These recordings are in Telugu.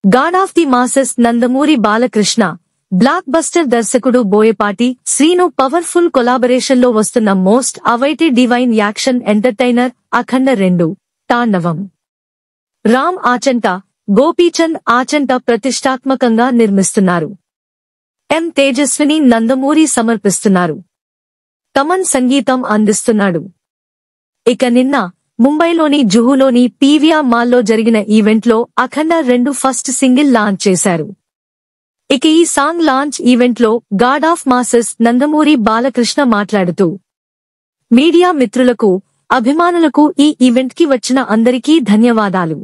God of the masses Nandamuri Balakrishna, blockbuster దర్శకుడు బోయపాటి శ్రీను పవర్ఫుల్ కొలాబరేషన్ లో వస్తున్న most awaited divine action entertainer Akhanda 2 Thandavam. Ram Achanta, Gopichand Achanta ప్రతిష్టాత్మకంగా నిర్మిస్తున్నారు. ఎం తేజస్విని నందమూరి సమర్పిస్తున్నారు. తమన్ సంగీతం అందిస్తున్నాడు. ఇక నిన్న ముంబైలోని జుహులోని పీవీఆర్ మాల్లో జరిగిన ఈవెంట్లో అఖండ 2 ఫస్ట్ సింగిల్ లాంచ్ చేశారు. ఇక ఈ సాంగ్ లాంచ్ ఈవెంట్లో God of masses Nandamuri Balakrishna మాట్లాడుతూ, మీడియా మిత్రులకు, అభిమానులకు ఈ ఈవెంట్ కి వచ్చిన అందరికీ ధన్యవాదాలు.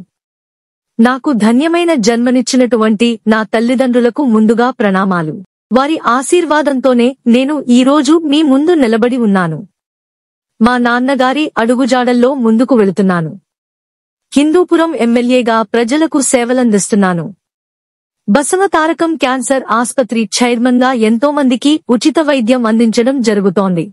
నాకు ధన్యమైన జన్మనిచ్చినటువంటి నా తల్లిదండ్రులకు ముందుగా ప్రణామాలు. వారి ఆశీర్వాదంతోనే నేను ఈరోజు మీ ముందు నిలబడి ఉన్నాను. మా నాన్నగారి అడుగుజాడల్లో ముందుకు వెళుతున్నాను. హిందూపురం ఎమ్మెల్యేగా ప్రజలకు సేవలందిస్తున్నాను. బసవతారకం క్యాన్సర్ ఆస్పత్రి చైర్మన్ గా ఎంతోమందికి ఉచిత వైద్యం అందించడం జరుగుతోంది.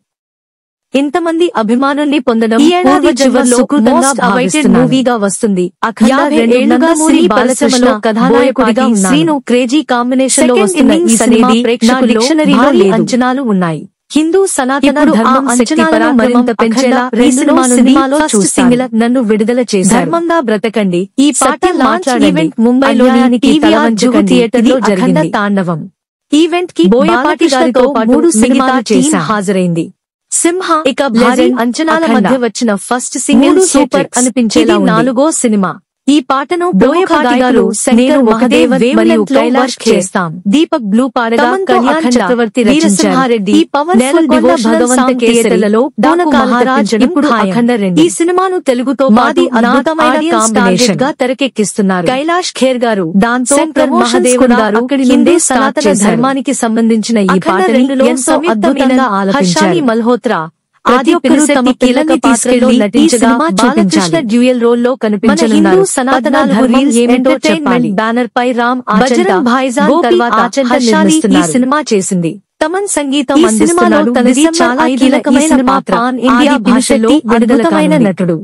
ఇంతమంది అభిమానుల్ని పొందడం ఈ ఏడాది చివర్లో మోస్ట్ అవైటెడ్ మూవీగా వస్తుంది. అఖండ 2 నందమూరి బాలకృష్ణ కథానాయకుడిగా శ్రీను క్రేజీ కాంబినేషన్ లో వస్తున్న ఈ సినిమా ప్రేక్షకుల డిక్షనరీలో అంచనాలు ఉన్నాయి. హిందూ సనాతన ధర్మం అంచనాలను మరింత పెంచేలా ఈ సినిమాలో సింగిల్ నన్ను విడుదల చేశారు. ధర్మంగా బ్రతకండి ఈ పాట లాంచ్ ఈవెంట్ ముంబైలోని పీవీఆర్ జుహు థియేటర్ లో జరిగింది. తాండవం ఈవెంట్ కి బోయపాటి గారితో 3 సినిమాల టీం హాజరైంది. సింహ ఇక భారీ అంచనాల మధ్య వచ్చిన ఫస్ట్ సింగిల్ సూపర్ అనిపించేలా 4వ సినిమా. ఈ పాటను బోయపాటి గారు, శంకర్ మహదేవ్ మరియు కైలాష్ చేస్తాం. దీపక్ బ్లూ పాడగా కళ్యాణ్ చక్రవర్తి వీరసింహారెడ్డి, నేలకొండ భగవంత కేసరిలలో దానక మహారాజ్ ఇప్పుడు అఖండ 2 ఈ సినిమాను తెలుగుతో పాటు అద్భుతమైన కాంబినేషన్ గా తెరకెక్కిస్తున్నారు. కైలాష్ ఖేర్ గారు, దాంతో శంకర్ మహదేవ్ గారు అక్కడి నుండి సనాతన ధర్మానికి సంబంధించిన ఈ పాటని ఎంతో అద్భుతంగా ఆలపించారు. మల్హోత్రా, ఆది ఒక్కరు తమ కీలక పాత్రలో నటించగా బాలకృష్ణ డ్యూయల్ రోల్ లో కనిపించనున్నారు. సనాతన ధర్మం ఏమిటో చెప్పాలి. బ్యానర్ పై రామ్ ఆచంట, భాయిజాన్ తర్వాత హర్షాలి ఈ సినిమా చేసింది. తమన్ సంగీతం అందిస్తున్నాడు. తనది చాలా కీలకమైన పాత్ర. పాన్ ఇండియా భాషలో అద్భుతమైన నటుడు.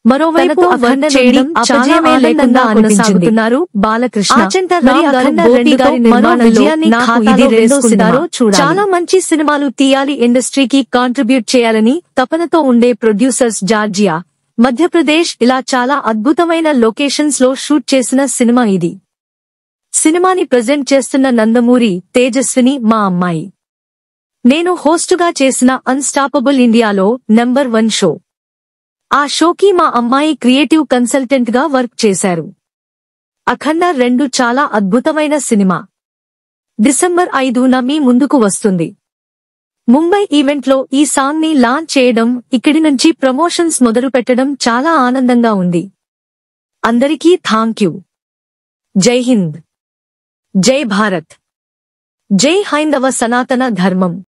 మరోవైపు అఖండ చేయడం అపజయమే లేకుండా కొనసాగుతున్నారు బాలకృష్ణ. ఆచంట అఖండ 2 గారి నిర్మాణంలో నాకు ఇది 2వ సినిమా. చాలా మంచి సినిమాలు తీయాలి, ఇండస్ట్రీకి కాంట్రిబ్యూట్ చేయాలని తపనతో ఉండే ప్రొడ్యూసర్స్ జార్జియా, మధ్యప్రదేశ్ ఇలా చాలా అద్భుతమైన లొకేషన్స్ లో షూట్ చేసిన సినిమా ఇది. సినిమాని ప్రెజెంట్ చేస్తున్న నందమూరి తేజస్విని మా అమ్మాయి. నేను హోస్టుగా చేసిన అన్స్టాపబుల్ ఇండియాలో నంబర్ 1 షో. ఆ షోకి మా అమ్మాయి క్రియేటివ్ కన్సల్టెంట్ గా వర్క్ చేశారు. అఖండ 2 చాలా అద్భుతమైన సినిమా. డిసెంబర్ 5న మీ ముందుకు వస్తుంది. ముంబై ఈవెంట్ లో ఈ సాంగ్ ని లాంచ్ చేయడం, ఇక్కడి నుంచి ప్రమోషన్స్ మొదలు పెట్టడం చాలా ఆనందంగా ఉంది. అందరికీ థాంక్యూ. జై హింద్, జై భారత్, జై హైందవ సనాతన ధర్మం.